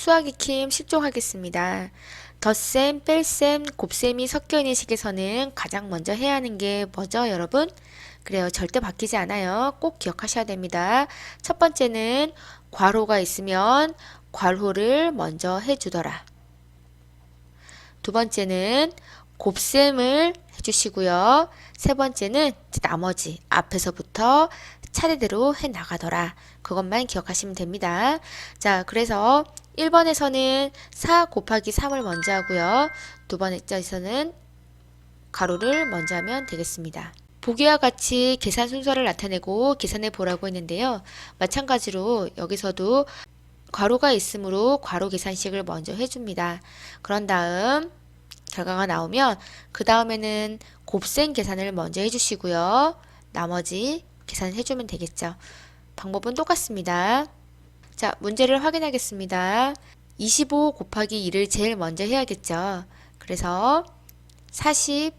수학 익힘 실종하겠습니다. 덧셈, 뺄셈, 곱셈이 섞여 있는 식에서는 가장 먼저 해야 하는 게 뭐죠, 여러분? 그래요. 절대 바뀌지 않아요. 꼭 기억하셔야 됩니다. 첫 번째는 괄호가 있으면 괄호를 먼저 해주더라. 두 번째는 곱셈을 해주시고요. 세 번째는 나머지 앞에서부터 차례대로 해 나가더라. 그것만 기억하시면 됩니다. 자, 그래서 1번에서는 4 곱하기 3을 먼저 하고요. 두 번째에서는 가로를 먼저 하면 되겠습니다. 보기와 같이 계산 순서를 나타내고 계산해 보라고 했는데요. 마찬가지로 여기서도 괄호가 있으므로 괄호 계산식을 먼저 해줍니다. 그런 다음 결과가 나오면 그 다음에는 곱셈 계산을 먼저 해주시고요. 나머지 계산을 해주면 되겠죠. 방법은 똑같습니다. 자, 문제를 확인하겠습니다. 25 곱하기 2를 제일 먼저 해야겠죠. 그래서 40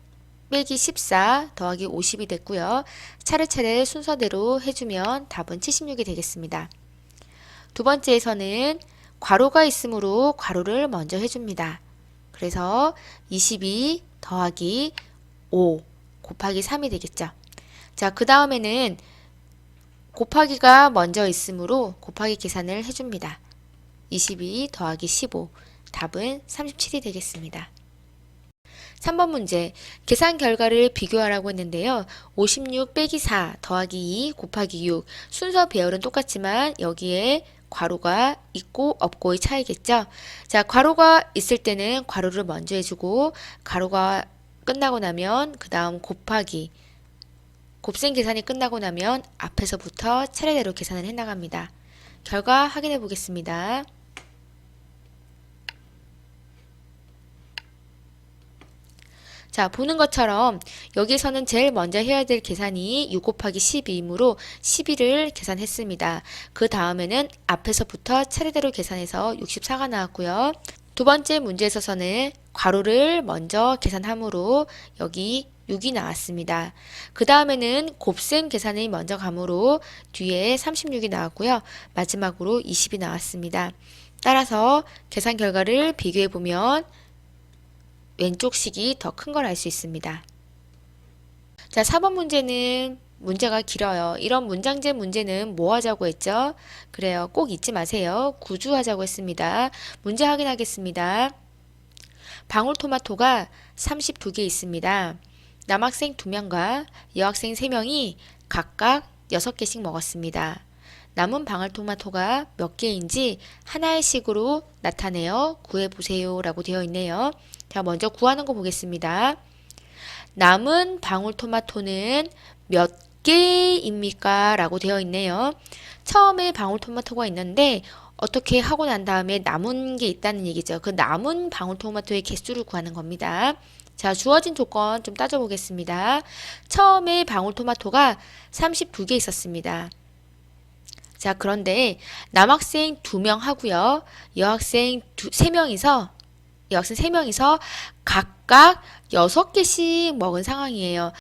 빼기 14 더하기 50이 됐고요. 차례차례 순서대로 해주면 답은 76이 되겠습니다. 두 번째에서는 괄호가 있으므로 괄호를 먼저 해줍니다. 그래서 22 더하기 5 곱하기 3이 되겠죠. 자, 그 다음에는 곱하기가 먼저 있으므로 곱하기 계산을 해줍니다. 22 더하기 15 답은 37이 되겠습니다. 3번 문제 계산 결과를 비교하라고 했는데요. 56 빼기 4 더하기 2 곱하기 6 순서 배열은 똑같지만 여기에 괄호가 있고 없고의 차이겠죠. 자, 괄호가 있을 때는 괄호를 먼저 해주고 가로가 끝나고 나면 그 다음 곱하기 곱셈 계산이 끝나고 나면 앞에서부터 차례대로 계산을 해나갑니다. 결과 확인해 보겠습니다. 자, 보는 것처럼 여기서는 제일 먼저 해야 될 계산이 6 곱하기 12이므로 12를 계산했습니다. 그 다음에는 앞에서부터 차례대로 계산해서 64가 나왔고요. 두 번째 문제에 있어서는 괄호를 먼저 계산하므로 여기 6이 나왔습니다. 그 다음에는 곱셈 계산이 먼저 가므로 뒤에 36이 나왔고요. 마지막으로 20이 나왔습니다. 따라서 계산 결과를 비교해 보면 왼쪽 식이 더 큰 걸 알 수 있습니다. 자, 4번 문제는 문제가 길어요. 이런 문장제 문제는 뭐 하자고 했죠? 그래요. 꼭 잊지 마세요. 구주하자고 했습니다. 문제 확인하겠습니다. 방울토마토가 32개 있습니다. 남학생 2명과 여학생 3명이 각각 6개씩 먹었습니다. 남은 방울토마토가 몇 개인지 하나의 식으로 나타내어 구해보세요 라고 되어 있네요. 자, 먼저 구하는 거 보겠습니다. 남은 방울토마토는 몇 개입니까? 라고 되어 있네요. 처음에 방울토마토가 있는데 어떻게 하고 난 다음에 남은 게 있다는 얘기죠. 그 남은 방울토마토의 개수를 구하는 겁니다. 자, 주어진 조건 좀 따져보겠습니다. 처음에 방울토마토가 32개 있었습니다. 자, 그런데 남학생 2명 하고요. 여학생 3명이서 각각 6개씩 먹은 상황이에요.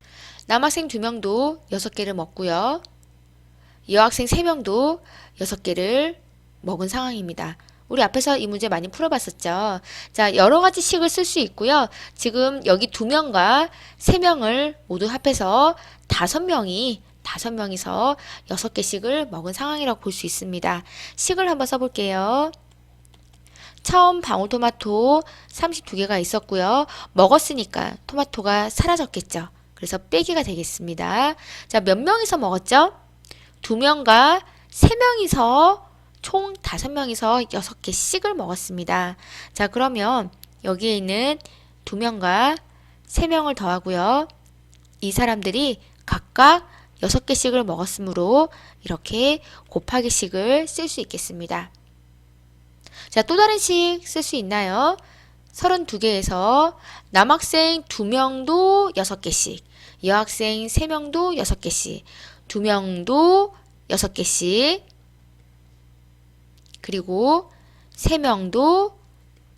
남학생 2명도 6개를 먹고요. 여학생 3명도 6개를 먹은 상황입니다. 우리 앞에서 이 문제 많이 풀어봤었죠. 자, 여러 가지 식을 쓸 수 있고요. 지금 여기 2명과 3명을 모두 합해서 5명이서 6개씩을 먹은 상황이라고 볼 수 있습니다. 식을 한번 써볼게요. 처음 방울토마토 32개가 있었고요. 먹었으니까 토마토가 사라졌겠죠. 그래서 빼기가 되겠습니다. 자, 몇 명이서 먹었죠? 2명과 3명이서 총 5명이서 6개씩을 먹었습니다. 자, 그러면 여기에 있는 2명과 3명을 더하고요. 이 사람들이 각각 6개씩을 먹었으므로 이렇게 곱하기식을 쓸 수 있겠습니다. 자, 또 다른 식 쓸 수 있나요? 32개에서 남학생 2명도 6개씩, 여학생 3명도 6개씩, 2명도 6개씩, 그리고 3명도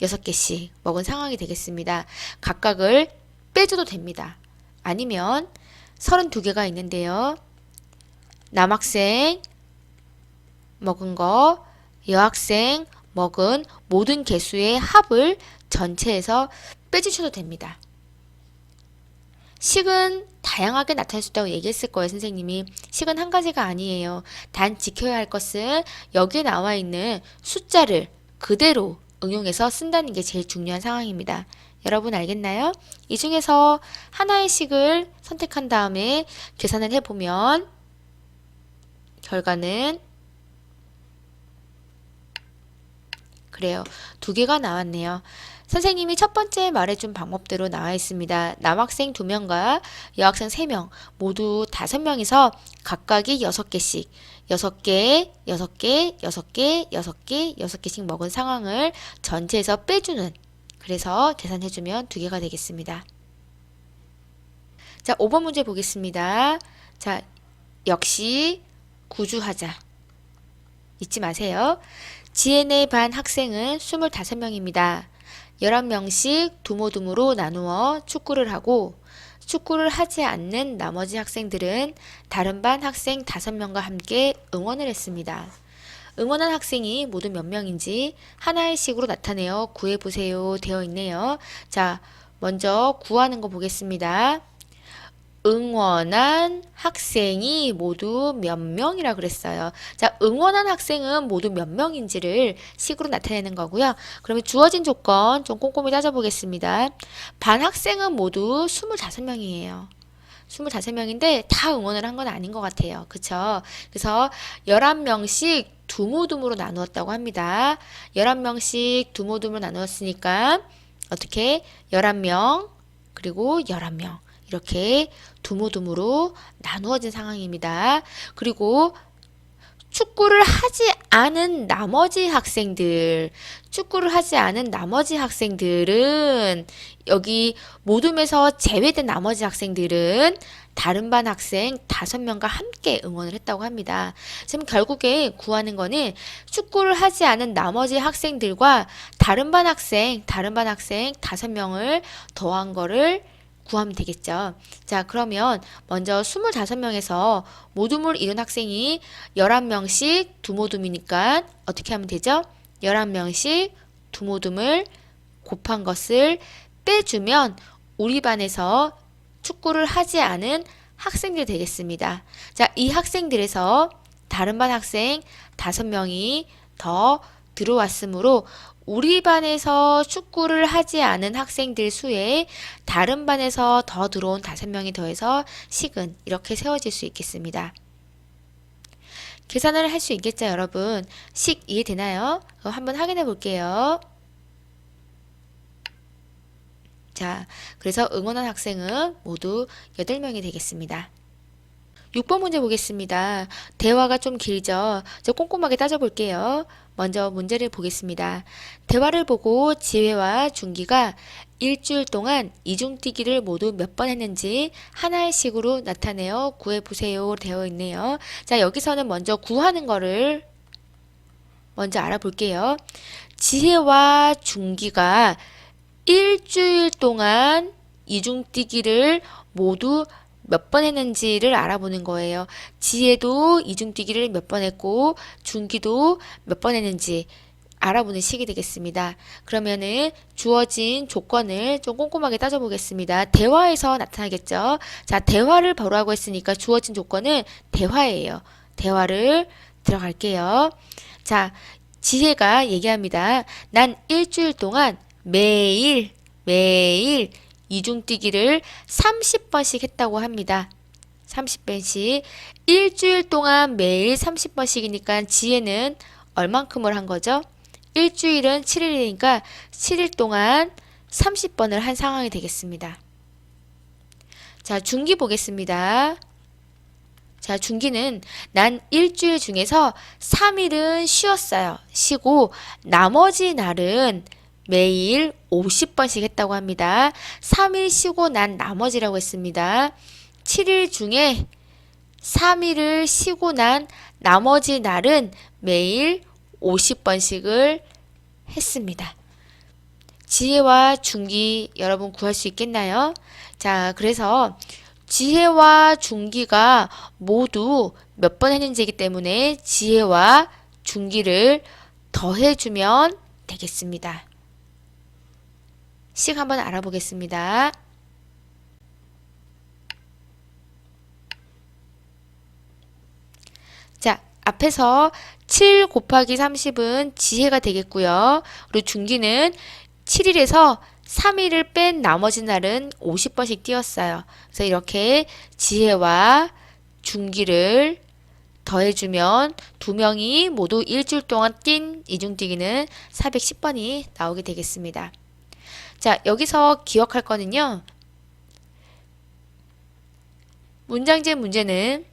6개씩 먹은 상황이 되겠습니다. 각각을 빼줘도 됩니다. 아니면 32개가 있는데요. 남학생 먹은 거, 여학생 먹은 모든 개수의 합을 전체에서 빼주셔도 됩니다. 식은 다양하게 나타날 수 있다고 얘기했을 거예요, 선생님이. 식은 한 가지가 아니에요. 단 지켜야 할 것은 여기에 나와 있는 숫자를 그대로 응용해서 쓴다는 게 제일 중요한 상황입니다. 여러분 알겠나요? 이 중에서 하나의 식을 선택한 다음에 계산을 해보면 결과는 그래요. 두 개가 나왔네요. 선생님이 첫 번째 말해준 방법대로 나와 있습니다. 남학생 2명과 여학생 3명, 모두 5명이서 각각이 6개씩, 6개, 6개, 6개, 6개, 6개씩 먹은 상황을 전체에서 빼주는, 그래서 계산해주면 2개가 되겠습니다. 자, 5번 문제 보겠습니다. 자, 역시 구주하자. 잊지 마세요. GNA 반 학생은 25명입니다. 11명씩 두모두모로 나누어 축구를 하고 축구를 하지 않는 나머지 학생들은 다른 반 학생 5명과 함께 응원을 했습니다. 응원한 학생이 모두 몇 명인지 하나의 식으로 나타내어 구해보세요 되어 있네요. 자, 먼저 구하는 거 보겠습니다. 응원한 학생이 모두 몇 명이라 그랬어요. 자, 응원한 학생은 모두 몇 명인지를 식으로 나타내는 거고요. 그러면 주어진 조건 좀 꼼꼼히 따져보겠습니다. 반 학생은 모두 25명이에요. 25명인데 다 응원을 한 건 아닌 것 같아요. 그쵸? 그래서 11명씩 두모두모로 나누었다고 합니다. 11명씩 두모두모로 나누었으니까 어떻게? 11명 그리고 11명 이렇게 두모두모로 나누어진 상황입니다. 그리고 축구를 하지 않은 나머지 학생들은 여기 모둠에서 제외된 나머지 학생들은 다른 반 학생 5명과 함께 응원을 했다고 합니다. 지금 결국에 구하는 거는 축구를 하지 않은 나머지 학생들과 다른 반 학생 5명을 더한 거를 구하면 되겠죠. 자, 그러면 먼저 25명에서 모둠을 이룬 학생이 11명씩 두모둠이니까 어떻게 하면 되죠? 11명씩 두모둠을 곱한 것을 빼주면 우리 반에서 축구를 하지 않은 학생들이 되겠습니다. 자, 이 학생들에서 다른 반 학생 5명이 더 들어왔으므로 우리 반에서 축구를 하지 않은 학생들 수에 다른 반에서 더 들어온 5명이 더해서 식은 이렇게 세워질 수 있겠습니다. 계산을 할 수 있겠죠, 여러분? 식 이해되나요? 그럼 한번 확인해 볼게요. 자, 그래서 응원한 학생은 모두 8명이 되겠습니다. 6번 문제 보겠습니다. 대화가 좀 길죠? 저 꼼꼼하게 따져볼게요. 먼저 문제를 보겠습니다. 대화를 보고 지혜와 준기가 일주일 동안 이중뛰기를 모두 몇 번 했는지 하나의 식으로 나타내어 구해보세요 되어 있네요. 자, 여기서는 먼저 구하는 거를 먼저 알아볼게요. 지혜와 준기가 일주일 동안 이중뛰기를 모두 몇 번 했는지를 알아보는 거예요. 지혜도 이중뛰기를 몇 번 했고 준기도 몇 번 했는지 알아보는 식이 되겠습니다. 그러면은 주어진 조건을 좀 꼼꼼하게 따져보겠습니다. 대화에서 나타나겠죠. 자, 대화를 보라고 했으니까 주어진 조건은 대화예요. 대화를 들어갈게요. 자, 지혜가 얘기합니다. 난 일주일 동안 매일 이중뛰기를 30번씩 했다고 합니다. 30번씩. 일주일 동안 매일 30번씩이니까 지혜는 얼만큼을 한 거죠? 일주일은 7일이니까 7일 동안 30번을 한 상황이 되겠습니다. 자, 준기 보겠습니다. 자, 준기는 난 일주일 중에서 3일은 쉬었어요. 쉬고 나머지 날은 매일 50번씩 했다고 합니다. 3일 쉬고 난 나머지라고 했습니다. 7일 중에 3일을 쉬고 난 나머지 날은 매일 50번씩을 했습니다. 지혜와 준기 여러분 구할 수 있겠나요? 자, 그래서 지혜와 준기가 모두 몇 번 했는지이기 때문에 지혜와 준기를 더해주면 되겠습니다. 식 한번 알아보겠습니다. 자, 앞에서 7 곱하기 30은 지혜가 되겠고요. 그리고 중기는 7일에서 3일을 뺀 나머지 날은 50번씩 띄었어요. 그래서 이렇게 지혜와 중기를 더해주면 두 명이 모두 일주일 동안 뛴 이중뛰기는 410번이 나오게 되겠습니다. 자, 여기서 기억할 거는요. 문장제 문제는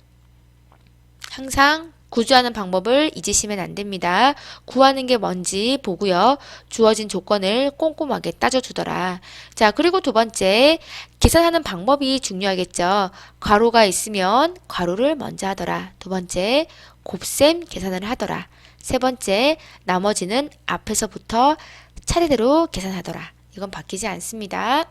항상 구조하는 방법을 잊으시면 안 됩니다. 구하는 게 뭔지 보고요. 주어진 조건을 꼼꼼하게 따져주더라. 자, 그리고 두 번째, 계산하는 방법이 중요하겠죠. 괄호가 있으면 괄호를 먼저 하더라. 두 번째, 곱셈 계산을 하더라. 세 번째, 나머지는 앞에서부터 차례대로 계산하더라. 이건 바뀌지 않습니다.